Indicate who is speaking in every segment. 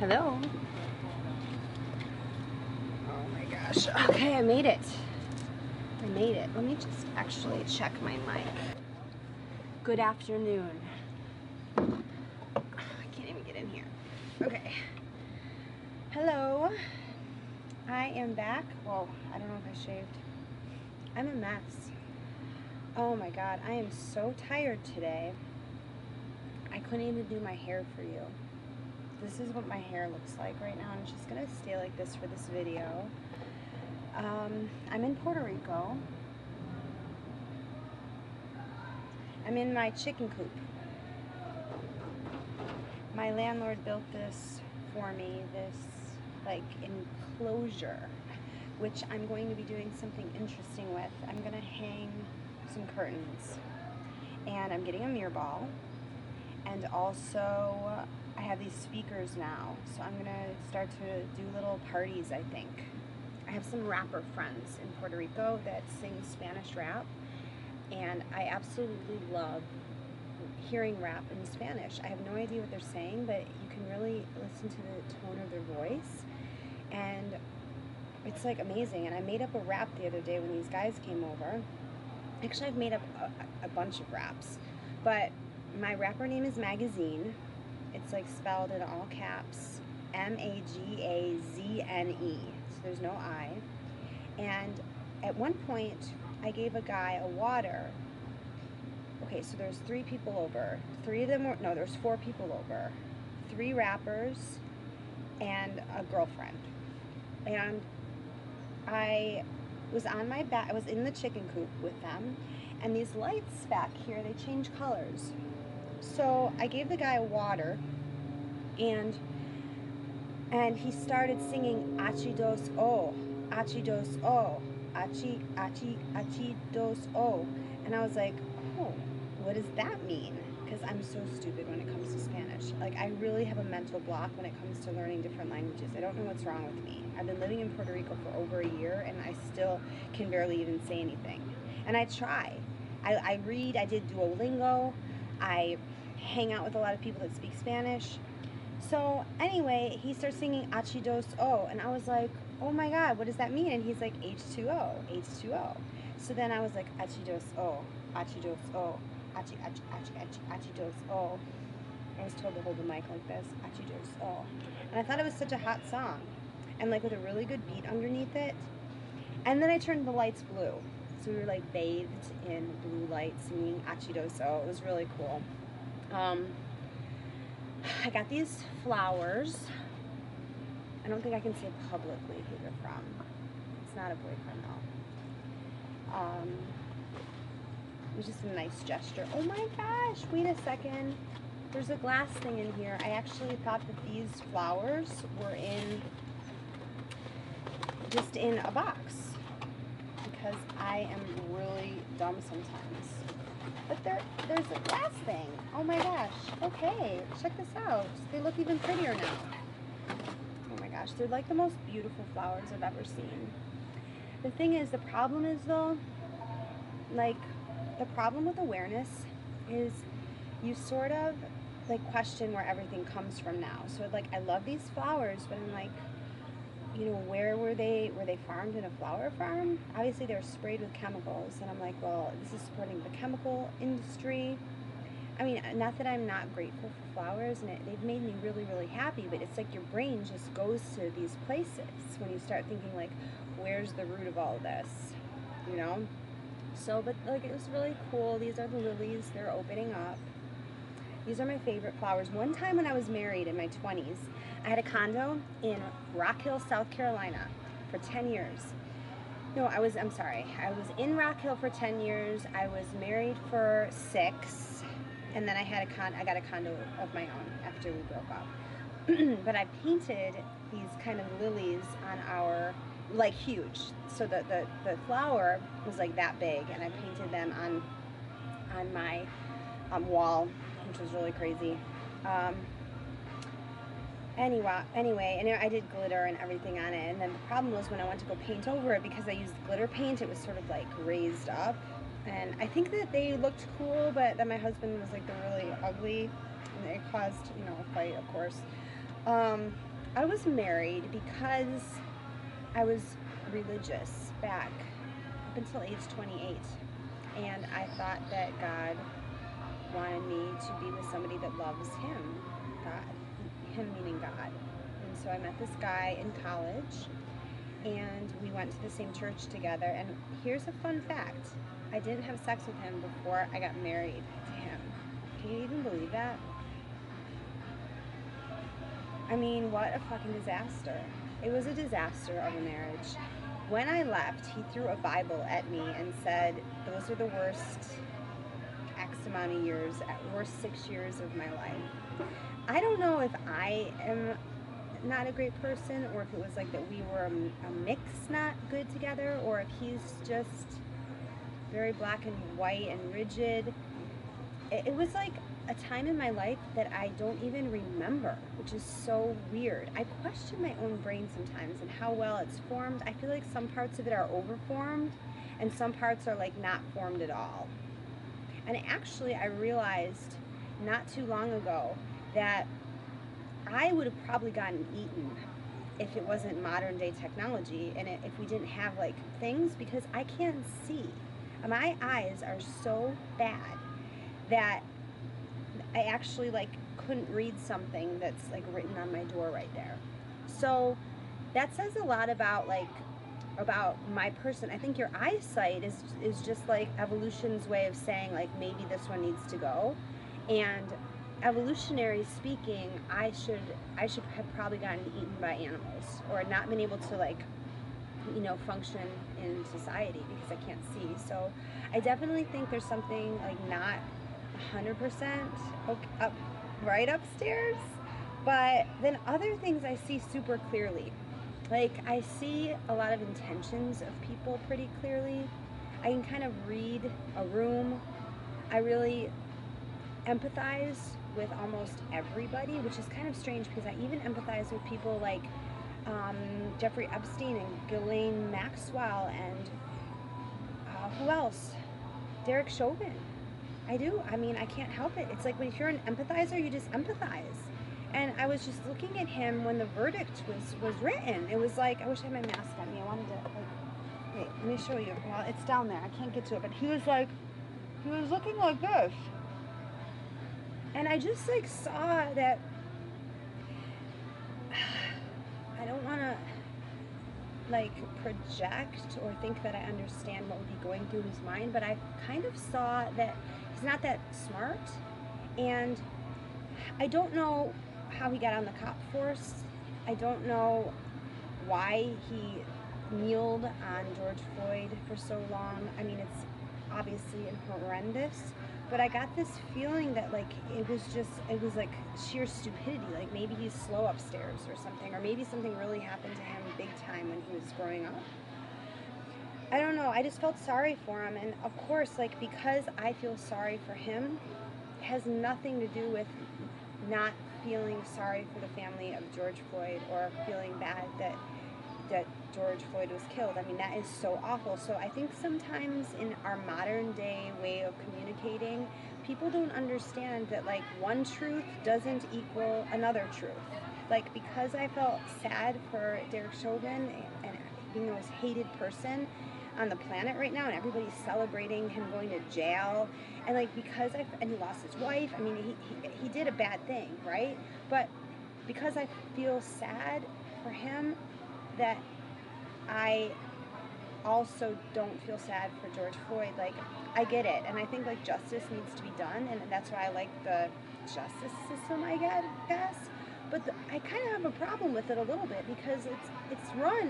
Speaker 1: Hello. Oh my gosh. Okay, I made it. I made it. Let me just actually check my mic. Good afternoon. I can't even get in here. Okay. Hello. I am back. Whoa, I don't know if I shaved. I'm a mess. Oh my god, I am so tired today. I couldn't even do my hair for you. This is what my hair looks like right now. I'm just gonna stay like this for this video. I'm in Puerto Rico. I'm in my chicken coop. My landlord built this for me, this like enclosure, which I'm going to be doing something interesting with. I'm gonna hang some curtains, and I'm getting a mirror ball, and also I have these speakers now, so I'm gonna start to do little parties, I think. I have some rapper friends in Puerto Rico that sing Spanish rap, and I absolutely love hearing rap in Spanish. I have no idea what they're saying, but you can really listen to the tone of their voice, and it's like amazing. And I made up a rap the other day when these guys came over. Actually, I've made up a bunch of raps, but my rapper name is Magazine. It's like spelled in all caps, Magazne, so there's no I. And at one point, I gave a guy a water. Okay, so there's 3 people over. 3 of them were, no, there's 4 people over. 3 rappers and a girlfriend. And I was on my back, I was in the chicken coop with them, and these lights back here, they change colors. So I gave the guy a water, and he started singing Achi dos o, Achi dos o, Achi, Achi, Achi dos o. And I was like, oh, what does that mean? Because I'm so stupid when it comes to Spanish. Like, I really have a mental block when it comes to learning different languages. I don't know what's wrong with me. I've been living in Puerto Rico for over a year, and I still can barely even say anything. And I try. I read, I did Duolingo, I hang out with a lot of people that speak Spanish. So anyway, he starts singing Achi dos o, and I was like, oh my god, what does that mean? And he's like, H2O, H2O. So then I was like, Achi dos o, Achi dos o, Achi, Achi, Achi, Achi, Achi dos o. I was told to hold the mic like this, Achi dos o. And I thought it was such a hot song, and like with a really good beat underneath it. And then I turned the lights blue. So we were like bathed in blue light singing Achi dos o. It was really cool. I got these flowers. I don't think I can say publicly who they're from. It's not a boyfriend though. It was just a nice gesture. Oh my gosh, wait a second. There's a glass thing in here. I actually thought that these flowers were just in a box, because I am really dumb sometimes. But there's a glass thing. Oh my gosh. Okay, check this out. They look even prettier now. Oh my gosh, they're like the most beautiful flowers I've ever seen. The thing is, the problem is though, like, the problem with awareness is you sort of like question where everything comes from now. So like, I love these flowers, but I'm like, you know, where were they farmed in a flower farm? Obviously they're sprayed with chemicals, and I'm like, well, this is supporting the chemical industry. I mean, not that I'm not grateful for flowers, and they've made me really, really happy, but it's like your brain just goes to these places when you start thinking like, where's the root of all of this, you know? So, but like, it was really cool. These are the lilies, they're opening up. These are my favorite flowers. One time when I was married in my 20s, I had a condo in Rock Hill, South Carolina for 10 years. No, I'm sorry. I was in Rock Hill for 10 years. I was married for 6, and then I got a condo of my own after we broke up. But I painted these kind of lilies on our, like, huge. So the flower was like that big, and I painted them on my wall, which was really crazy. Anyway, and I did glitter and everything on it, and then the problem was when I went to go paint over it, because I used glitter paint, it was sort of like raised up, and I think that they looked cool, but then my husband was like, they're really ugly, and it caused, you know, a fight, of course. I was married because I was religious back up until age 28. And I thought that God wanted me to be with somebody that loves him. God. Him meaning God. And so I met this guy in college, and we went to the same church together. And here's a fun fact. I didn't have sex with him before I got married to him. Can you even believe that? I mean, what a fucking disaster. It was a disaster of a marriage. When I left, he threw a Bible at me and said, those are the worst X amount of years, worst 6 years of my life. I don't know if I am not a great person, or if it was like that we were a mix not good together, or if he's just very black and white and rigid. It was like a time in my life that I don't even remember, which is so weird. I question my own brain sometimes and how well it's formed. I feel like some parts of it are overformed and some parts are like not formed at all. And actually I realized not too long ago that I would have probably gotten eaten if it wasn't modern day technology, and if we didn't have like things, because I can't see. My eyes are so bad that I actually like couldn't read something that's like written on my door right there. So that says a lot about my person. I think your eyesight is just like evolution's way of saying like maybe this one needs to go. And evolutionary speaking, I should have probably gotten eaten by animals or not been able to like, you know, function in society because I can't see. So I definitely think there's something like not 100% up right upstairs, but then other things I see super clearly. Like I see a lot of intentions of people pretty clearly. I can kind of read a room. I really empathize with almost everybody, which is kind of strange because I even empathize with people like Jeffrey Epstein and Ghislaine Maxwell and who else? Derek Chauvin. I do. I mean, I can't help it. It's like if you're an empathizer, you just empathize. And I was just looking at him when the verdict was written. It was like, I wish I had my mask on me. I wanted to, like, wait, let me show you. Well, it's down there. I can't get to it. But he was like, he was looking like this. And I just, like, saw that, I don't want to, like, project or think that I understand what would be going through his mind, but I kind of saw that he's not that smart, and I don't know how he got on the cop force. I don't know why he kneeled on George Floyd for so long. I mean, it's obviously horrendous, but I got this feeling that like it was like sheer stupidity. Like maybe he's slow upstairs or something, or maybe something really happened to him big time when he was growing up. I don't know. I just felt sorry for him, and of course, like because I feel sorry for him, it has nothing to do with not feeling sorry for the family of George Floyd or feeling bad that George Floyd was killed. I mean, that is so awful. So I think sometimes in our modern day way of communicating, people don't understand that like one truth doesn't equal another truth. Like because I felt sad for Derek Chauvin and being the most hated person on the planet right now, and everybody's celebrating him going to jail, and like because and he lost his wife. I mean, he did a bad thing, right? But because I feel sad for him, that I also don't feel sad for George Floyd. Like I get it, and I think like justice needs to be done, and that's why I like the justice system, I guess. But I kind of have a problem with it a little bit because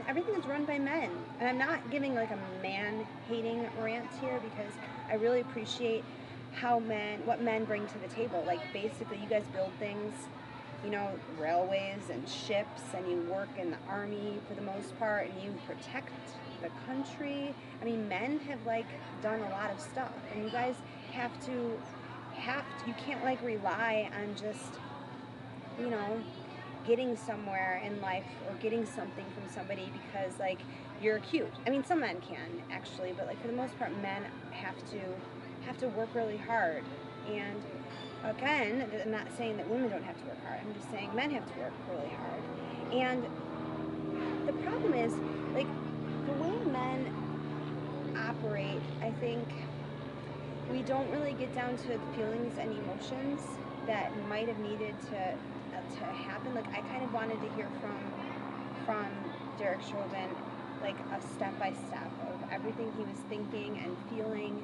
Speaker 1: everything is run by men. And I'm not giving like a man-hating rant here because I really appreciate what men bring to the table. Like basically you guys build things, you know, railways and ships, and you work in the army for the most part, and you protect the country. I mean, men have like done a lot of stuff, and you guys you can't like rely on just, you know, getting somewhere in life or getting something from somebody because like you're cute. I mean, some men can actually, but like for the most part, men have to work really hard. And again, I'm not saying that women don't have to work hard. I'm just saying men have to work really hard. And the problem is, like, the way men operate, I think we don't really get down to the feelings and emotions that might have needed to happen. Like, I kind of wanted to hear from Derek Chauvin, like, a step-by-step of everything he was thinking and feeling,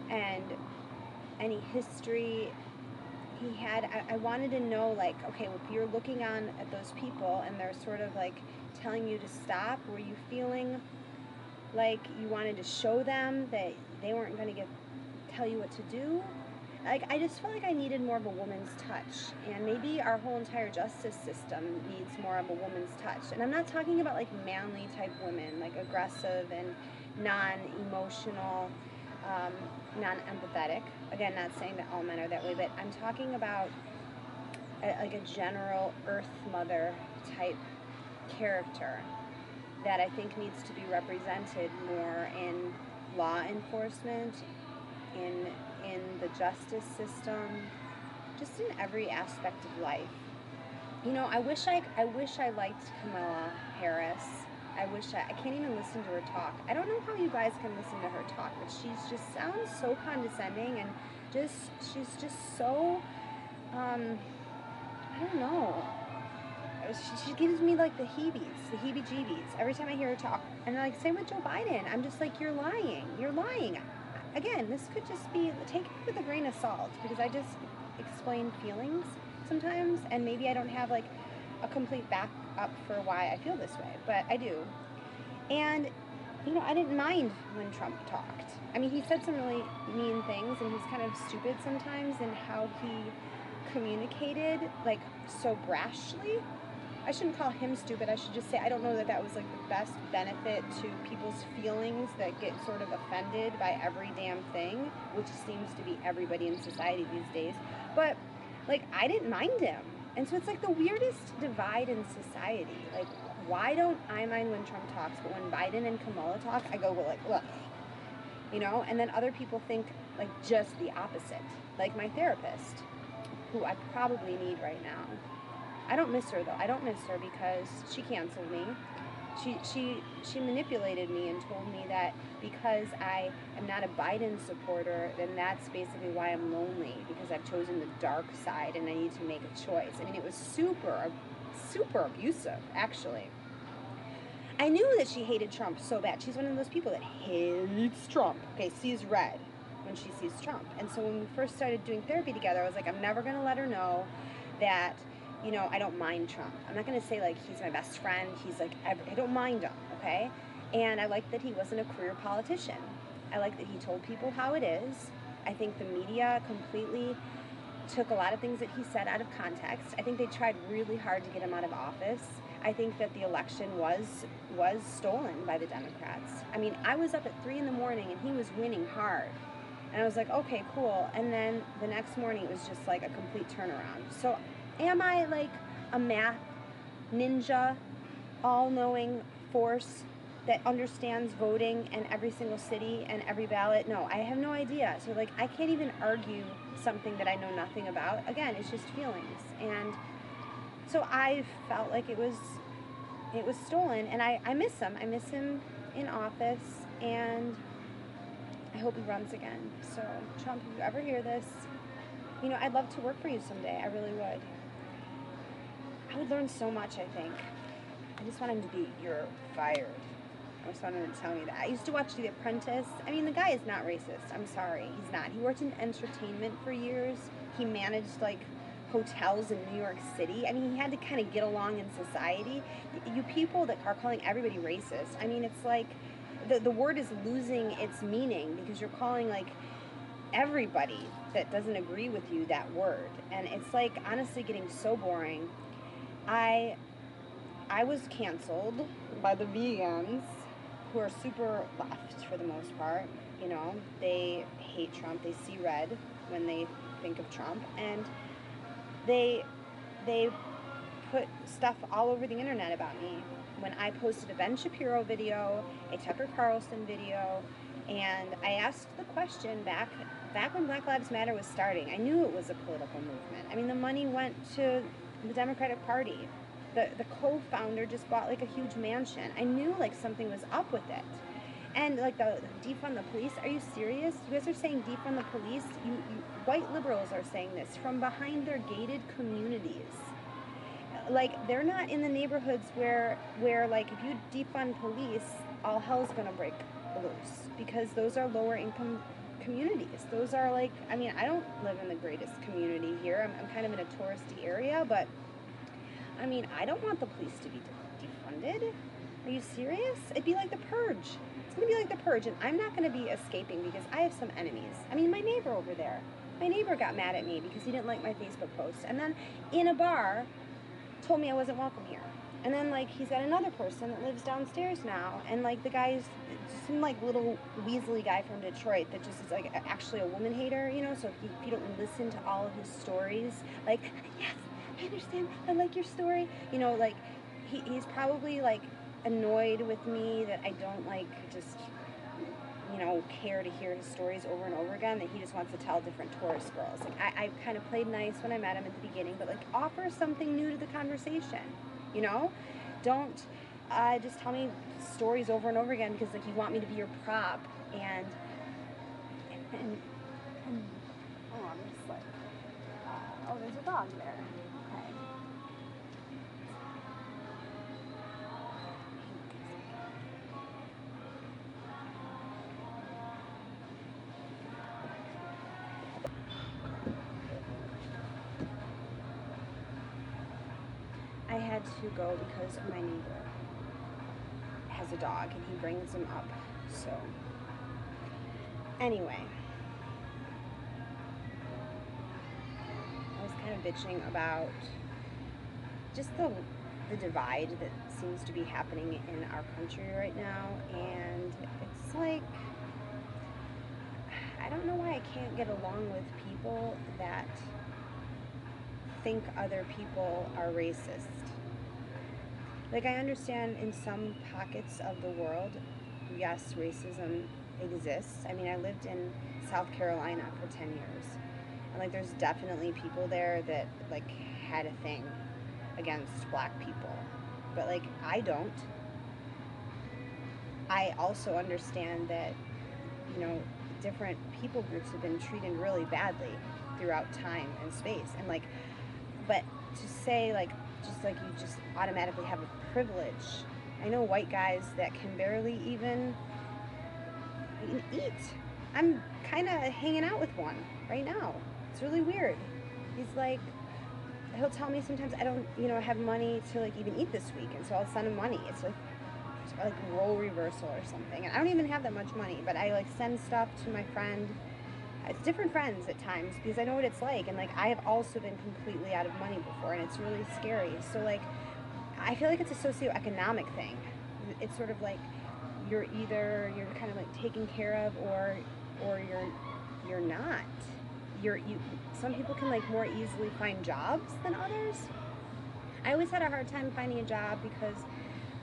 Speaker 1: and any history he had. I wanted to know, like, okay, if you're looking on at those people and they're sort of like telling you to stop, were you feeling like you wanted to show them that they weren't going to tell you what to do? Like, I just felt like I needed more of a woman's touch, and maybe our whole entire justice system needs more of a woman's touch. And I'm not talking about like manly type women, like aggressive and non-emotional, non-empathetic. Again, not saying that all men are that way, but I'm talking about like a general Earth Mother type character that I think needs to be represented more in law enforcement, in the justice system, just in every aspect of life. You know, I wish I liked Kamala Harris. I can't even listen to her talk. I don't know how you guys can listen to her talk, but she's just sounds so condescending, and she's just so, I don't know. She gives me like the heebie-jeebies every time I hear her talk. And like, same with Joe Biden. I'm just like, you're lying. Again, this could just be, take it with a grain of salt, because I just explain feelings sometimes, and maybe I don't have like a complete back up for why I feel this way, but I do. And, you know, I didn't mind when Trump talked. I mean, he said some really mean things, and he's kind of stupid sometimes in how he communicated, like, so brashly. I shouldn't call him stupid. I should just say I don't know that that was like the best benefit to people's feelings that get sort of offended by every damn thing, which seems to be everybody in society these days. But like, I didn't mind him. And so it's like the weirdest divide in society. Like, why don't I mind when Trump talks, but when Biden and Kamala talk, I go, well, like, ugh. You know? And then other people think like just the opposite. Like my therapist, who I probably need right now. I don't miss her, though. I don't miss her because she canceled me. She manipulated me and told me that because I am not a Biden supporter, then that's basically why I'm lonely, because I've chosen the dark side and I need to make a choice. I mean, it was super abusive, actually. I knew that she hated Trump so bad. She's one of those people that hates Trump. Okay, sees red when she sees Trump. And so when we first started doing therapy together, I was like, I'm never going to let her know that, you know, I don't mind Trump. I'm not going to say, like, he's my best friend. He's like, I don't mind him, okay? And I like that he wasn't a career politician. I like that he told people how it is. I think the media completely took a lot of things that he said out of context. I think they tried really hard to get him out of office. I think that the election was stolen by the Democrats. I mean, I was up at 3 a.m. and he was winning hard. And I was like, okay, cool. And then the next morning it was just like a complete turnaround. So am I like a math ninja, all-knowing force that understands voting in every single city and every ballot? No, I have no idea. So like, I can't even argue something that I know nothing about. Again, it's just feelings. And so I felt like it was stolen, and I miss him. I miss him in office, and I hope he runs again. So Trump, if you ever hear this, you know, I'd love to work for you someday. I really would. I would learn so much, I think. I just want him to be, you're fired. I just want him to tell me that. I used to watch The Apprentice. I mean, the guy is not racist. I'm sorry. He's not. He worked in entertainment for years. He managed, like, hotels in New York City. I mean, he had to kind of get along in society. You people that are calling everybody racist, I mean, it's like the word is losing its meaning because you're calling, like, everybody that doesn't agree with you that word. And it's, like, honestly getting so boring. I was canceled by the vegans, who are super left for the most part. You know, they hate Trump. They see red when they think of Trump, and they put stuff all over the internet about me. When I posted a Ben Shapiro video, a Tucker Carlson video, and I asked the question back when Black Lives Matter was starting. I knew it was a political movement. I mean, the money went to the Democratic Party. The co-founder just bought like a huge mansion. I knew like something was up with it. And like the defund the police, are you serious? You guys are saying defund the police? You white liberals are saying this from behind their gated communities. Like, they're not in the neighborhoods where like if you defund police, all hell's gonna break loose, because those are lower income communities. Those are like, I mean, I don't live in the greatest community here. I'm kind of in a touristy area, but I mean, I don't want the police to be defunded. Are you serious? It'd be like the purge. It's gonna be like the purge, and I'm not gonna be escaping because I have some enemies. I mean, my neighbor over there. My neighbor got mad at me because he didn't like my Facebook post, and then in a bar told me I wasn't welcome here. And then like he's got another person that lives downstairs now, and like the guy's some like little Weasley guy from Detroit that just is like actually a woman hater, you know. So if you don't listen to all of his stories, like, yes, I understand, I like your story, you know, like he's probably like annoyed with me that I don't like just, you know, care to hear his stories over and over again, that he just wants to tell different tourist girls. Like, I kind of played nice when I met him at the beginning, but like offer something new to the conversation, you know? Don't just tell me stories over and over again because like you want me to be your prop, and oh, I'm just like, oh, there's a dog there. Okay. I had to go because my neighbor has a dog and he brings him up. So anyway, I was kind of bitching about just the divide that seems to be happening in our country right now, and it's like, I don't know why I can't get along with people that think other people are racist. Like, I understand in some pockets of the world, yes, racism exists. I mean, I lived in South Carolina for 10 years, and like there's definitely people there that like had a thing against black people, but like I don't. I also understand that, you know, different people groups have been treated really badly throughout time and space, and like, but to say like just like you just automatically have a privilege. I know white guys that can barely even eat. I'm kind of hanging out with one right now. It's really weird. He's like, he'll tell me sometimes I don't, you know, have money to like even eat this week, and so I'll send him money. It's like role reversal or something, and I don't even have that much money, but I like send stuff to my friend. It's different friends at times because I know what it's like, and like I have also been completely out of money before, and it's really scary. So like I feel like it's a socioeconomic thing. It's sort of like you're either you're kind of like taken care of, or you're not. You some people can like more easily find jobs than others. I always had a hard time finding a job because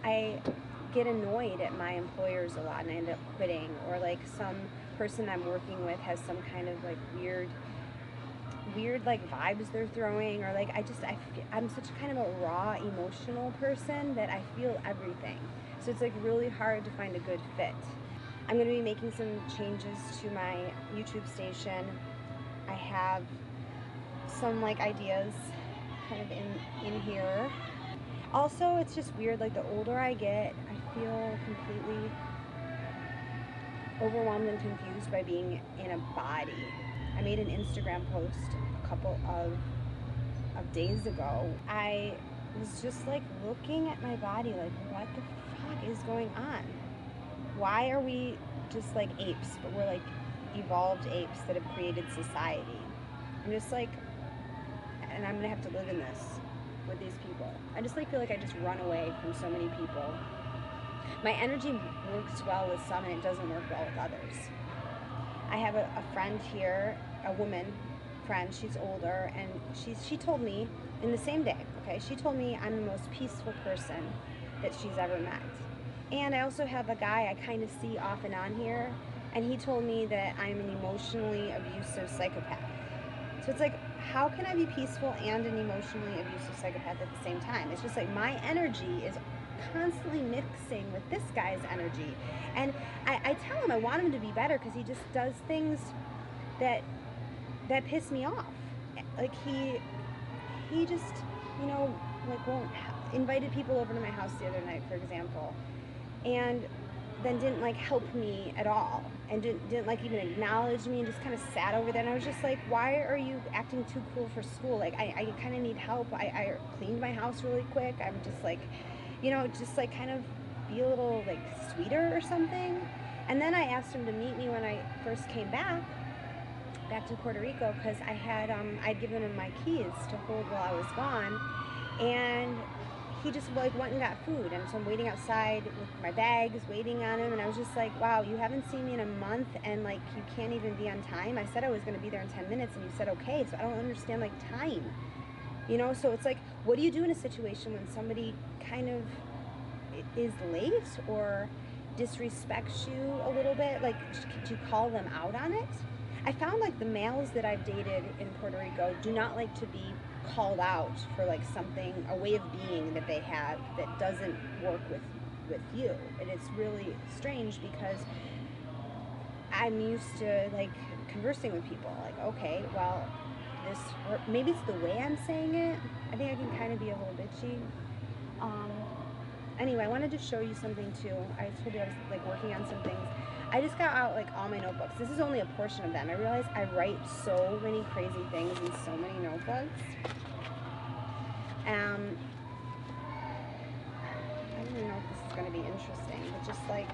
Speaker 1: I get annoyed at my employers a lot and I end up quitting, or like some person I'm working with has some kind of like weird like vibes they're throwing, or like I'm such kind of a raw emotional person that I feel everything. So it's like really hard to find a good fit. I'm going to be making some changes to my YouTube station. I have some like ideas kind of in here. Also, it's just weird, like the older I get, I feel completely overwhelmed and confused by being in a body. I made an Instagram post a couple of days ago. I was just like looking at my body like, what the fuck is going on? Why are we just like apes, but we're like evolved apes that have created society? I'm just like, and I'm gonna have to live in this with these people. I just like feel like I just run away from so many people. My energy works well with some and it doesn't work well with others. I have a friend here, a woman friend, she's older, and she told me in the same day, okay, she told me I'm the most peaceful person that she's ever met. And I also have a guy I kind of see off and on here, and he told me that I'm an emotionally abusive psychopath. So it's like, how can I be peaceful and an emotionally abusive psychopath at the same time? It's just like my energy is constantly mixing with this guy's energy. And I tell him I want him to be better because he just does things that piss me off. Like he just, you know, like won't invited people over to my house the other night, for example, and then didn't like help me at all, and didn't like even acknowledge me, and just kind of sat over there. And I was just like, why are you acting too cool for school? Like I kind of need help. I cleaned my house really quick. I'm just like, you know, just like kind of be a little like sweeter or something. And then I asked him to meet me when I first came back to Puerto Rico, because I had I'd given him my keys to hold while I was gone, and he just like went and got food, and so I'm waiting outside with my bags waiting on him, and I was just like, wow, you haven't seen me in a month, and like you can't even be on time. I said I was going to be there in 10 minutes and you said okay, so I don't understand like time, you know. So it's like, what do you do in a situation when somebody kind of is late or disrespects you a little bit? Like, could you call them out on it? I found like the males that I've dated in Puerto Rico do not like to be called out for like something, a way of being that they have that doesn't work with you. And it's really strange because I'm used to like conversing with people like, okay, well, this, or maybe it's the way I'm saying it. I think I can kind of be a little bitchy. Anyway, I wanted to show you something too. I told you I was like working on some things. I just got out like all my notebooks. This is only a portion of them. I realize I write so many crazy things in so many notebooks. I don't even know if this is going to be interesting, but just like,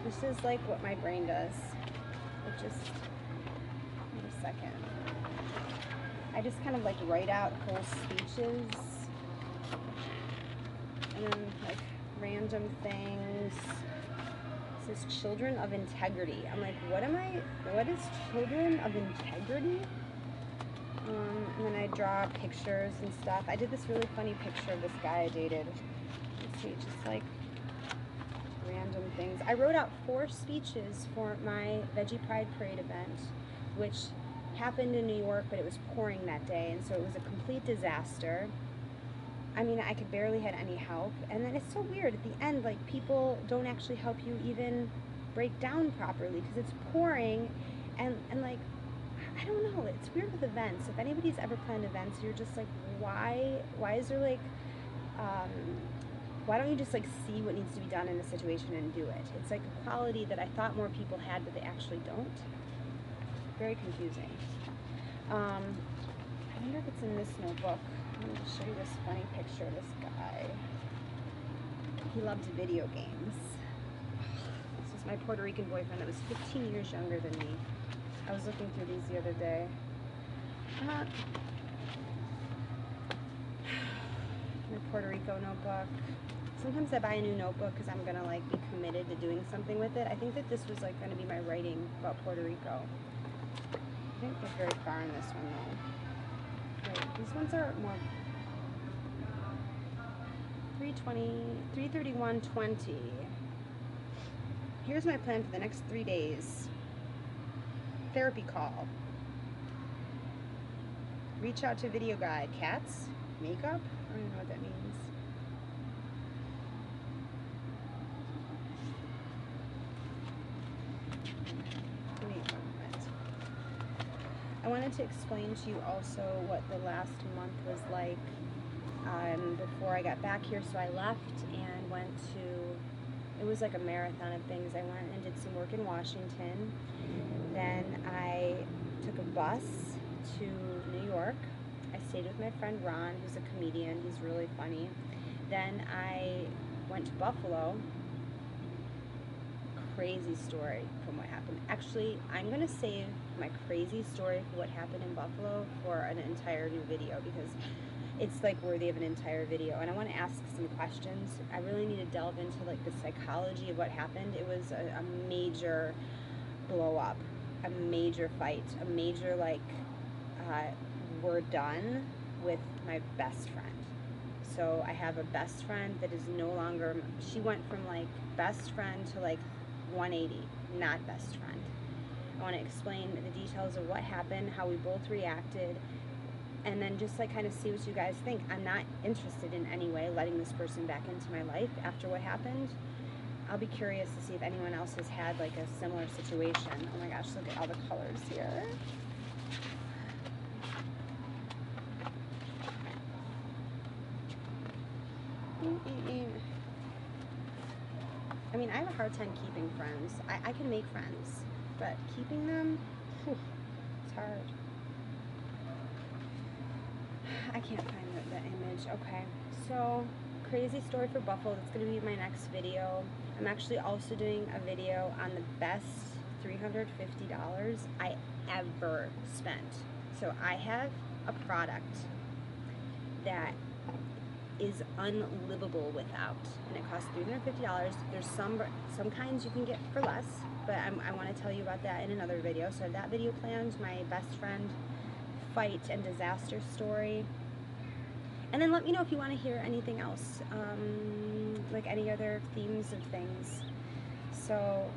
Speaker 1: this is like what my brain does. It just, wait a second. I just kind of like write out whole speeches and then like random things. It says children of integrity. I'm like, what is children of integrity? And then I draw pictures and stuff. I did this really funny picture of this guy I dated. Let's see, just like random things. I wrote out 4 speeches for my Veggie Pride Parade event, which happened in New York, but it was pouring that day, and so it was a complete disaster. I mean, I could barely had any help. And then it's so weird at the end, like people don't actually help you even break down properly because it's pouring, and like, I don't know, it's weird with events. If anybody's ever planned events, you're just like, why is there like, why don't you just like see what needs to be done in a situation and do it? It's like a quality that I thought more people had, but they actually don't. Very confusing. I wonder if it's in this notebook. I'm going to show you this funny picture of this guy. He loved video games. This is my Puerto Rican boyfriend that was 15 years younger than me. I was looking through these the other day. My Puerto Rico notebook. Sometimes I buy a new notebook because I'm going to like be committed to doing something with it. I think that this was like going to be my writing about Puerto Rico. I didn't get very far in this one though. Wait, these ones are more 331.20. Here's my plan for the next 3 days. Therapy call. Reach out to video guide. Cats? Makeup? I don't even know what that means. I wanted to explain to you also what the last month was like before I got back here. So I left and went to, it was like a marathon of things. I went and did some work in Washington. Then I took a bus to New York. I stayed with my friend Ron, who's a comedian. He's really funny. Then I went to Buffalo. Crazy story from what happened. Actually, I'm going to save my crazy story for what happened in Buffalo for an entire new video, because it's like worthy of an entire video, and I want to ask some questions. I really need to delve into like the psychology of what happened. It was a major blow up, a major fight, a major like we're done with my best friend. So I have a best friend that is no longer, she went from like best friend to like 180, not best friend. I want to explain the details of what happened, how we both reacted, and then just like kind of see what you guys think. I'm not interested in any way letting this person back into my life after what happened. I'll be curious to see if anyone else has had like a similar situation. Oh my gosh, look at all the colors here. I mean, I have a hard time keeping friends. I can make friends, but keeping them, whew, it's hard. I can't find the image. Okay, so crazy story for Buffalo. That's going to be my next video. I'm actually also doing a video on the best $350 I ever spent. So I have a product that is unlivable without, and it costs $350. There's some kinds you can get for less, but I want to tell you about that in another video. So that video planned, my best friend fight and disaster story. And then let me know if you want to hear anything else, like any other themes of things. So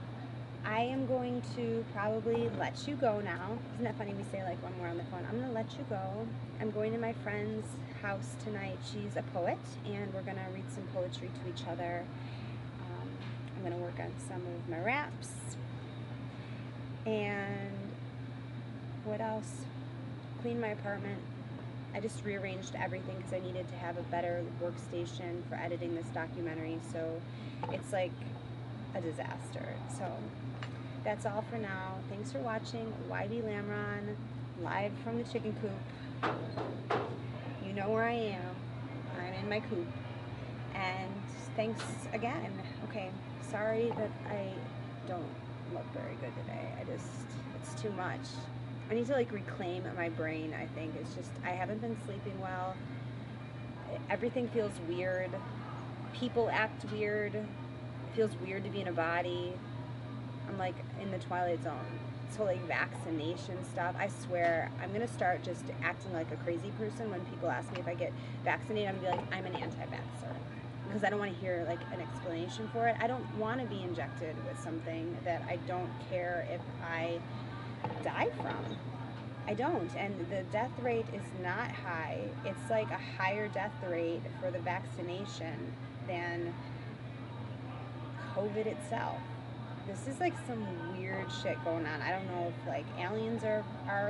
Speaker 1: I am going to probably let you go now. Isn't that funny? We say like when we're on the phone, I'm going to let you go. I'm going to my friend's house tonight. She's a poet, and we're going to read some poetry to each other. I'm going to work on some of my raps. And what else? Clean my apartment. I just rearranged everything because I needed to have a better workstation for editing this documentary. So it's like a disaster. So that's all for now. Thanks for watching YB Lamron, live from the chicken coop. You know where I am. I'm in my coop. And thanks again. Okay, sorry that I don't look very good today. It's too much. I need to like reclaim my brain, I think. It's just, I haven't been sleeping well. Everything feels weird. People act weird. It feels weird to be in a body. I'm like in the twilight zone. So like vaccination stuff, I swear, I'm gonna start just acting like a crazy person when people ask me if I get vaccinated. I'm gonna be like, I'm an anti-vaxxer. Because I don't want to hear like an explanation for it. I don't want to be injected with something that I don't care if I die from. I don't, and the death rate is not high. It's like a higher death rate for the vaccination than COVID itself. This is like some weird shit going on. I don't know if like aliens are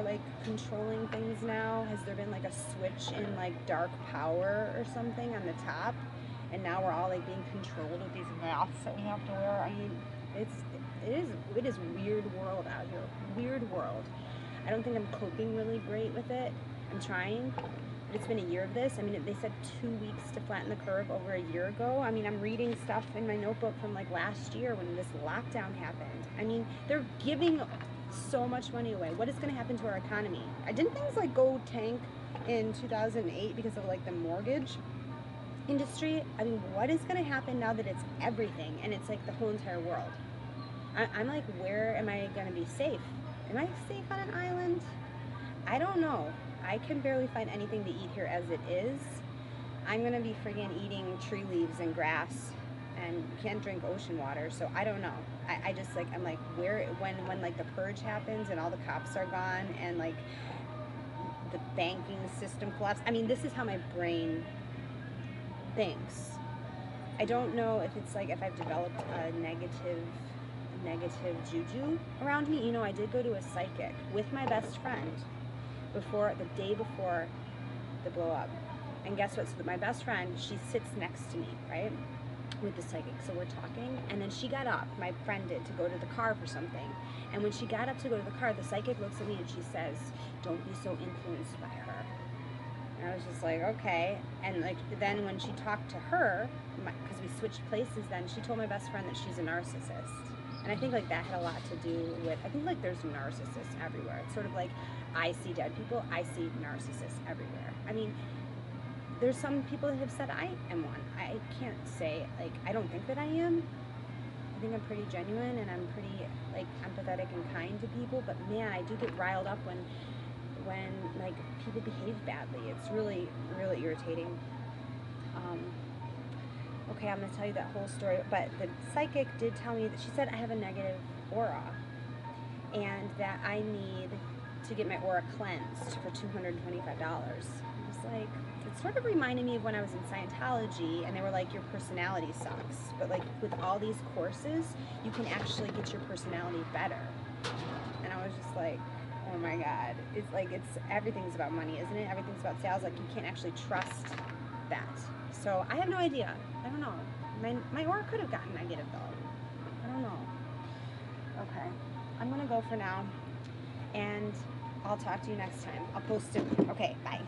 Speaker 1: like controlling things now. Has there been like a switch in like dark power or something on the top, and now we're all like being controlled with these masks that we have to wear? I mean, it is weird world out here. Weird world. I don't think I'm coping really great with it. I'm trying, but it's been a year of this. I mean, they said 2 weeks to flatten the curve over a year ago. I mean, I'm reading stuff in my notebook from like last year when this lockdown happened. I mean, they're giving so much money away. What is going to happen to our economy? Didn't things like go tank in 2008 because of like the mortgage industry? I mean, what is going to happen now that it's everything and it's like the whole entire world? I'm like, where am I going to be safe? Am I safe on an island? I don't know. I can barely find anything to eat here as it is. I'm going to be friggin' eating tree leaves and grass, and you can't drink ocean water, so I don't know. I just like, I'm like, where, when like the purge happens and all the cops are gone and like the banking system collapses. I mean, this is how my brain thinks. I don't know if it's like, if I've developed a negative juju around me. You know, I did go to a psychic with my best friend the day before the blow up. And guess what? So my best friend, she sits next to me, right? With the psychic. So we're talking, and then she got up, my friend did, to go to the car for something. And when she got up to go to the car, the psychic looks at me and she says, "Don't be so influenced by her." And I was just like, okay. And like, then when she talked to her, because we switched places, then she told my best friend that she's a narcissist. And I think like that had a lot to do with, I think like there's narcissists everywhere. It's sort of like, I see dead people, I see narcissists everywhere. I mean, there's some people that have said I am one. I can't say, like, I don't think that I am. I think I'm pretty genuine and I'm pretty like empathetic and kind to people, but man, I do get riled up when like people behave badly. It's really, really irritating. Okay, I'm going to tell you that whole story, but the psychic did tell me that she said I have a negative aura. and that I need to get my aura cleansed for $225. I was like, it sort of reminded me of when I was in Scientology and they were like, your personality sucks. But like with all these courses, you can actually get your personality better. And I was just like, oh my God. It's like, everything's about money, isn't it? Everything's about sales. Like you can't actually trust that. So I have no idea. I don't know. My aura could have gotten negative though. I don't know. Okay. I'm gonna go for now. And I'll talk to you next time. I'll post it. Okay, bye.